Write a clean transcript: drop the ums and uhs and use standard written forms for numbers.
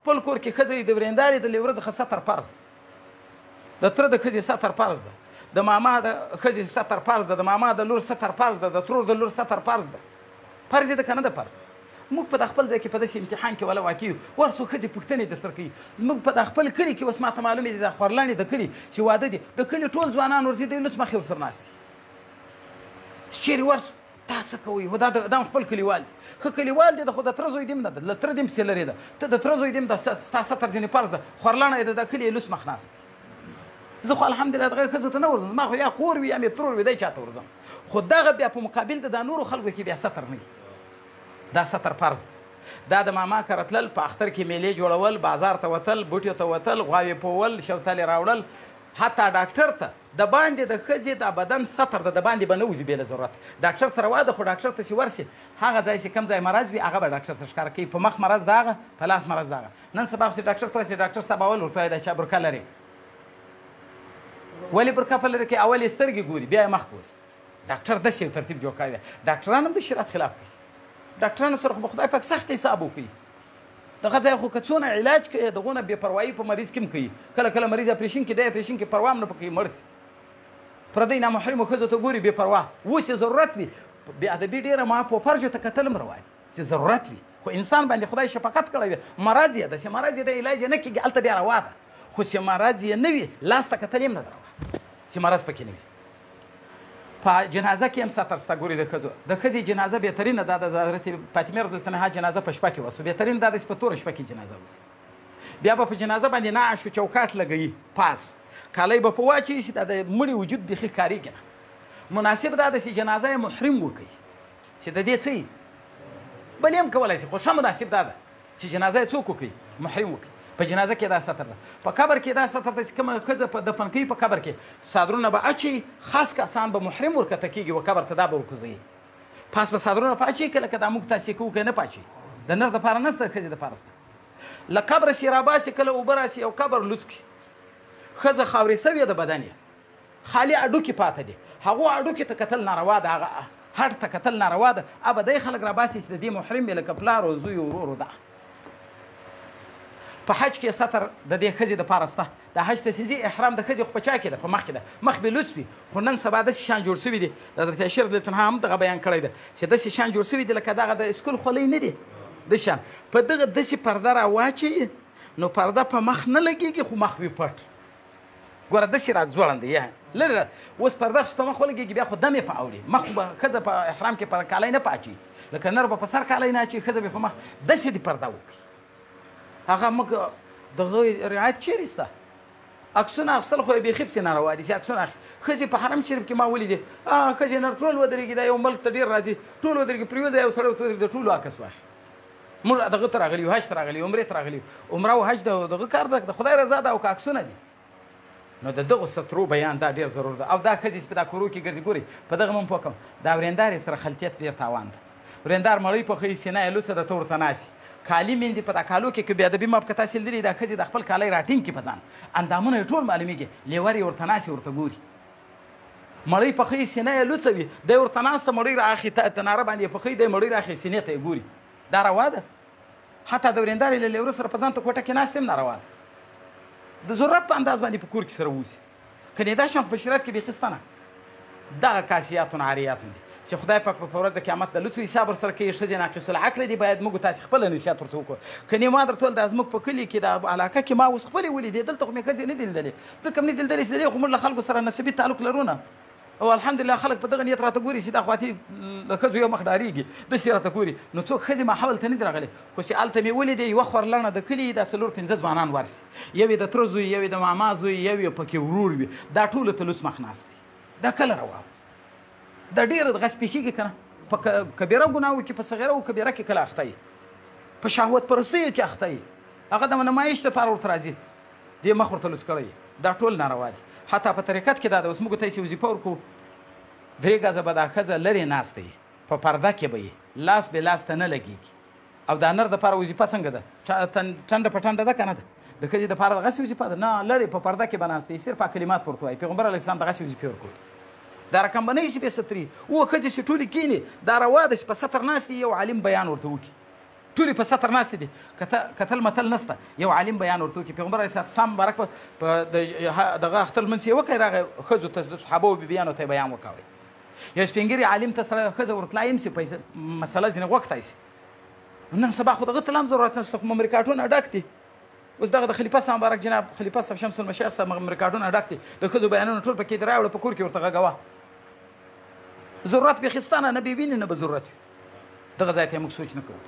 خپل کور کې ښځه د ورېندارې د لیوره څخه ستر فرض ده د تره د ښځې ستر فرض ده د ماما د ښځې ستر فرض ده د ماما د لور ستر فرض ده د ترور د لور ستر فرض ده فرض یې ده که نه ده فرض موږ په د خپل ځای کې په داسې امتحان کې ولا واقع یو ورسو ښځې پوښتنې درسره کوي زموږ په د خپل کلي کې اوس ماته معلومې دي د خورلنې د کلي چې واده دي د کلي ټول ځوانان ورځي دی لوڅ مخې ورسره ناست دي چیرې ورسو تا څه کوئ دا خپل کلیوال دي ښه کلیوال دي خو د تره زوی دیم نه ده له تره دیم پسې لرې ده ته د تره زوی دیم د ستا ستر ځینې فرض ده خورلنه یې د کلي یې لوڅ مخ ناست دی زه خو الحمدلله د غیر ښځو ته نه ورځم زما خو یا خور وي یا مې ترور وي دی چاته ورځم خو دغه بیا په مقابل د نورو خلکو کې بیا ستر نه وي دا ستر فرض ده دا د ماما کره تلل په اختر کې میلې جوړول بازار ته وتل بوټیو ته وتل غواوې پوول شوتلې راوړل حتی ډاکټر ته د باندې د ښځې د بدن ستر ده د باندې به نه وځي بې له ضرورت ډاکټر ته روا ده خو ډاکټر ته چې ورسي هغه ځای چې کوم ځای مرض وي هغه به ډاکټر ته ښکاره کوي په مخ مرض د هغه په لاس مرض د هغه نن سبا چې ډاکټر ته ورسي ډاکټر صاحب اول ورته وایي دا چا برکه لري ولې برکه په لرې کې اول یې سترګې ګوري بیا یې مخ ګوري ډاکټر داسې یو ترتیب جوړ کړی دی ډاکټران هم د شریعت خلاف کوي ډاکټرانو سره خو به خدای پاک سخت حساب وکړي دغه ځای خو که څونه علاج کوي دغونه بې پروایي په مریض کې هم کوي کله کله مریض اپریشن کې دی اپریشن کې پروا هم نه پکوي مړ شي پردۍ نامحرمو ښځو ته ګوري بې پروا اوس یې ضرورت وي بې ادبي ډېره ما په فرجو ته کتل هم روا دي چې ضرورت وي خو انسان باندې خدای شفقت کړی دی مرض یې ده چې مرض یې د علاج یې نه کېږي هلته بیا روا ده خو چې مرض یې نه وي لاس ته کتل یې هم نه ده روا چې مرض پکې نه وي په جنازه کې هم ستر شته ګوري د ښځو د ښځې جنازه بهترینه دا د حضرت فاطمې رضی الله عنها جنازه په شپه کې وسو بهترین دا د په توره شپه کې جنازه وسو بیا به په جنازه باندې نعش و چوکاټ لګوي پاس کالی به په واچوي چې دا د مړي وجود بیخي ښکارېږي نه مناسب دا ده چې جنازه یې محرم وکړي چې د دې څه یي بل یې هم کولی شي خو ښه مناسب دا ده چې جنازه یې څوک وکړي محرم وکړي په جنازه کې دا ستر ده په قبر کې دا ستر ده چې کومه ښځه په دفن کوي په قبر کې څادرونه به اچي خاص کسان به محرم ورکته کېږي و قبر ته دا به ورکوځوي پاس به څادرونه پاچي کله که دا موږ تاسې کوو که نه پاچي د نر دپاره نسته د ښځې دپاره سته له قبره چې راباسي کله اوبه راسي او قبر لوڅ کړي ښځه خاورې سوې د بدن یې خالي اډوکې پاته دي هغو اډوکې ته کتل ناروا ده هغه هډ ته کتل ناروا ده ابدی خلک راباسي چې د دې محرم یې لکه پلار او زوی او ورور ده په حج کې ستر د دې ښځې دپاره شته د حج تسیزي احرام د ښځې خو په چا کې ده په مخ کې ده مخ به لوڅ وي خو نن سبا داسې شان جوړ شوي دي د حضرت عایشه رضی الله عنها هم دغه بیان کړی ده چې داسې شان جوړ شوي دي لکه دغه د اسکول خولۍ نه دي د شان په دغه داسې پرده راواچوي نو پرده په مخ نه لګېږي خو مخ وي پټ ګوره داسې راځوړند دی لرې اوس پرده په مخ ولګېږي بیا خو دم یې په اوړي مخ به ښځه په احرام کې پر کالی نه پاچي لکه نر به په سر کالی نه اچي ښځه به په مخ داسې دي پرده وکړي هغه موږ دغه رعایت چیرې شته عکسونه اخیستل خو یې بیخي پسې ناروا دي چې عکسونه ښځې په حرم شریف کې ما ولیدې ښځې نر ټول ودرېږي دا یو ملک ته ډېر راځي ټول ودرېږي پرېوځي یو سړی ورته ودرېږي د ټولو عکس واخلي موږ دغه ته راغلي یو حج ته راغلي عمرې ته راغلي عمره او حج دغه کار ده د خدای رضا ده او که عکسونه دي نو د دغو سترو بیان دا ډېر ضرور ده او دا ښځې چې په دا کورو کې ګرځي ګوري په دغه مم پوه کړم دا ورېندارې سره خلطیت ډېر تاوان ده ورېندار مړۍ پخوي سینه یې لوڅه ده ته ورته ناستي کالي مینځي په دا کالو کې که بې ادبي ما په که تاسې لیدلي دا ښځې د خپل کالی راټینګ کړي په ځان اندامونه یې ټول معلومېږي لیور یې ورته ناستي ورته ګوري مړۍ پخوي سینه یې لوڅه وي دی ورته ناسته مړۍ رااخلي تناره باندې یې پخوي دی مړۍ رااخلي سینې ته یې ګوري دا روا ده حتی د ورېندارې له لیوره سره په ځان ته کوټه کې ناست هم ناروا ده د ضرورت په انداز باندې په کور کې سره اوسي کنې دا شان په شریعت کې بیخي شته نه دغه کاسیاتون عاریاتون دي چې خدای پاک په ورځ د قیامت د لوڅو حساب ورسره کوي ښځې ناقص العقل دي باید موږ تاسې خپله نصیحت ورته وکړو کنې ما درته ویل دا زموږ په کلي کې د علاقه کې ما اوس خپلې ولیدې دلته خو مې ښځې نه دي لیدلې ځکه مې نه دي لیدلې چې د دې خو موږ له خلکو سره نسبي تعلق لرو نه او الحمدلله خلک په دغه نیت راته ګوري چې دا خواتي له ښځو یو مخ ډارېږي داسې راته ګوري نو څوک ښځې ما حول ته نه دي راغلي خو چې هلته مې ولیدې یوه خورلڼه د کلي دا 4-5 ځوانان ورسي یو یې د تره زوی یو یې د ماما زوی یو یې پکې ورور وي دا ټولو ته لوڅ مخ ناست دی دا کله روا دا ډېره دغه سپېکېږي که نه په کبیره ګناهو کې په صغیره او کبیره کې کله اخته یي په شهوت پرستیو کې اخته یي هغه د نمایش لپاره ورته راځي دې مخ ورته لوڅ کړی دا ټول ناروا دي حتی په طریقت کې دا ده اوس موږ ته یې چې وظیفه ورکړو 3 ګزه به دا ښځه لرې ناسته یي په پرده کې به یي لاس به لاس ته نه لګېږي او دا نر دپاره وظیفه څنګه ده ټنډه په ټنډه ده که نه ده د ښځې دپاره دغسې وظیفه ده نه لرې په پرده کې به ناسته یي صرف کلمات ورته وایي پیغمبر علیه السلام دغسې وظیفې ورکړو دا رقم به نه وي چې بې ستري ښځې چې ټولې کښېني دا روا ده چې په ستر ناست یو عالم بیان ورته وکړي ټولې په ستر ناستې دي کتل متل نشته یو عالم بیان ورته وکړي پیغمبر علیه السلام مبارک په دغه اختر منځ یې وکړی راغی ښځو ته د صحابو بیبیانو ته یې بیان وکوئ یو سپین ږیري عالم ته سره ښځه ورتلای هم سي مسله ځینې غوښتی شي نن سبا خو دغه ته هم ضرورت نشته خو ممرکاټونه ډک دي اوس دغه د خلیفه صاحب مبارک جناب خلیفه صاحب شمس المشایخ صاحب ممرکاټونه ډک دي د ښځو بیانونه ټول پکې دي راوړه په کور کې ورته غږوه ضرورت بېخي ستا نه بې وینې نه به ضرورت وي دغه ځای ته یې موږ سوچ نه کوو